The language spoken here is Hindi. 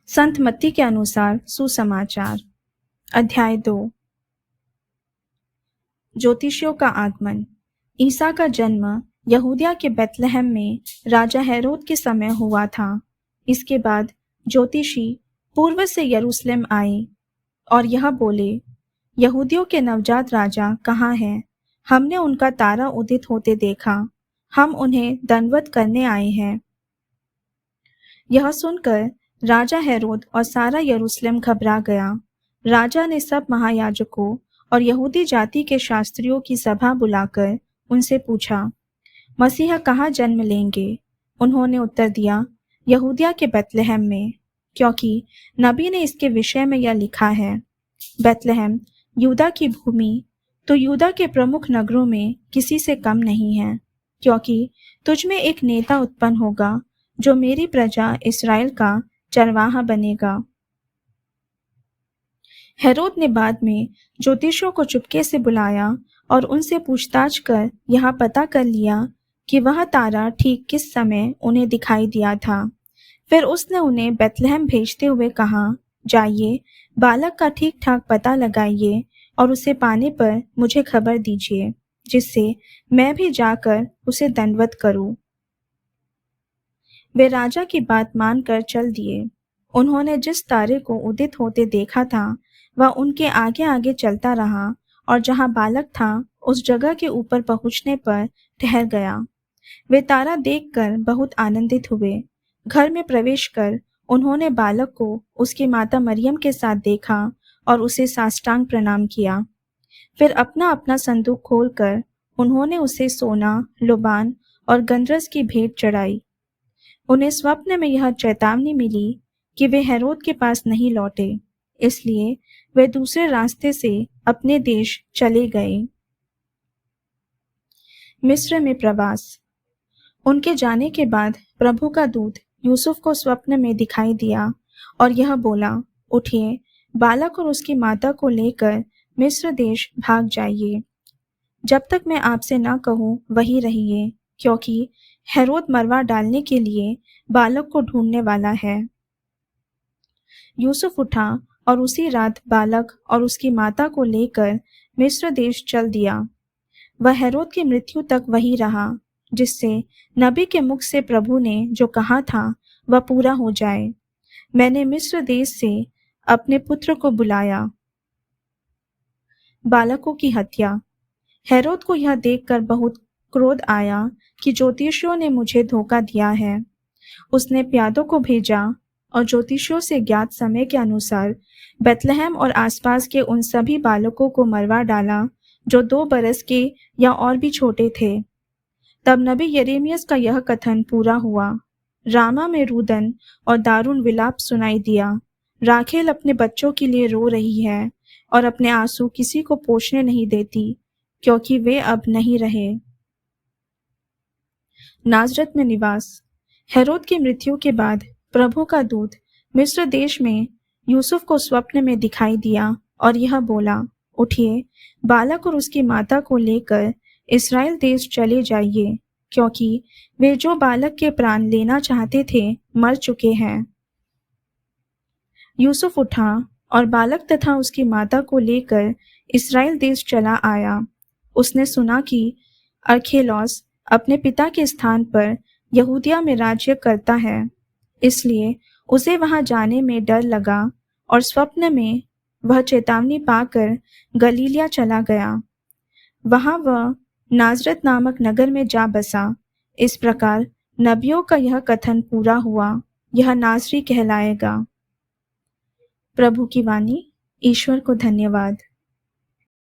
संत मत्ती के अनुसार सुसमाचार। अध्याय 2। ज्योतिषियों का आगमन। ईसा का जन्म यहूदिया के बेतलहम में राजा हेरोद के समय हुआ था। इसके बाद ज्योतिषी पूर्व से यरूशलेम आए और यह बोले, यहूदियों के नवजात राजा कहाँ हैं? हमने उनका तारा उदित होते देखा, हम उन्हें दंडवत करने आए हैं। यह सुनकर राजा हेरोद और सारा यरूशलेम घबरा गया। राजा ने सब महायाजकों और यहूदी जाति के शास्त्रियों की सभा बुलाकर उनसे पूछा, मसीहा कहाँ जन्म लेंगे? उन्होंने उत्तर दिया, यहूदिया के बेतलहम में, क्योंकि नबी ने इसके विषय में यह लिखा है, बेतलहम यूदा की भूमि तो यूदा के प्रमुख नगरों में किसी से कम नहीं है, क्योंकि तुझ में एक नेता उत्पन्न होगा जो मेरी प्रजा इस्राएल का चरवाहा बनेगा। हेरोद ने बाद में ज्योतिषियों को चुपके से बुलाया और उनसे पूछताछ कर यह पता कर लिया कि वह तारा ठीक किस समय उन्हें दिखाई दिया था। फिर उसने उन्हें बेतलहम भेजते हुए कहा, जाइए, बालक का ठीक ठाक पता लगाइए और उसे पाने पर मुझे खबर दीजिए, जिससे मैं भी जाकर उसे दंडवत करूं। वे राजा की बात मानकर चल दिए। उन्होंने जिस तारे को उदित होते देखा था वह उनके आगे आगे चलता रहा और जहां बालक था उस जगह के ऊपर पहुंचने पर ठहर गया। वे तारा देखकर बहुत आनंदित हुए। घर में प्रवेश कर उन्होंने बालक को उसकी माता मरियम के साथ देखा और उसे साष्टांग प्रणाम किया। फिर अपना अपना संदूक खोलकर उन्होंने उसे सोना, लोबान और गंधरस की भेंट चढ़ाई। उन्हें स्वप्न में यह चेतावनी मिली कि वे हेरोद के पास नहीं लौटे, इसलिए वे दूसरे रास्ते से अपने देश चले गए। मिस्र में प्रवास। उनके जाने के बाद प्रभु का दूत यूसुफ को स्वप्न में दिखाई दिया और यह बोला, उठिए, बालक और उसकी माता को लेकर मिस्र देश भाग जाइए। जब तक मैं आपसे न कहूँ वहीं रहिए, क्योंकि हेरोद मरवा डालने के लिए बालक को ढूंढने वाला है। यूसुफ उठा और उसी रात बालक और उसकी माता को लेकर मिस्र देश चल दिया। वह हेरोद की मृत्यु तक वहीं रहा, जिससे नबी के मुख से प्रभु ने जो कहा था वह पूरा हो जाए, मैंने मिस्र देश से अपने पुत्र को बुलाया। बालकों की हत्या। हेरोद को यह देखकर बहुत क्रोध आया कि ज्योतिषियों ने मुझे धोखा दिया है। उसने प्यादों को भेजा और ज्योतिषियों से ज्ञात समय के अनुसार बेतलहम और आसपास के उन सभी बालकों को मरवा डाला जो 2 बरस के या और भी छोटे थे। तब नबी यिर्मयाह का यह कथन पूरा हुआ, रामा में रुदन और दारुण विलाप सुनाई दिया। राखेल अपने बच्चों के लिए रो रही है और अपने आंसू किसी को पोंछने नहीं देती, क्योंकि वे अब नहीं रहे। नाजरत में निवास। हेरोद की मृत्यु के बाद प्रभु का दूत मिस्र देश में यूसुफ को स्वप्न में दिखाई दिया और यह बोला, उठिए, बालक और उसकी माता को लेकर इस्राएल देश चले जाइए, क्योंकि वे जो बालक के प्राण लेना चाहते थे मर चुके हैं। यूसुफ उठा और बालक तथा उसकी माता को लेकर इस्राएल देश चला आया। उसने सुना कि अर्खेलौस अपने पिता के स्थान पर यहूदिया में राज्य करता है, इसलिए उसे वहां जाने में डर लगा और स्वप्न में वह चेतावनी पाकर गलीलिया चला गया। वहां वह नाजरत नामक नगर में जा बसा। इस प्रकार नबियों का यह कथन पूरा हुआ, यह नासरी कहलाएगा। प्रभु की वाणी। ईश्वर को धन्यवाद।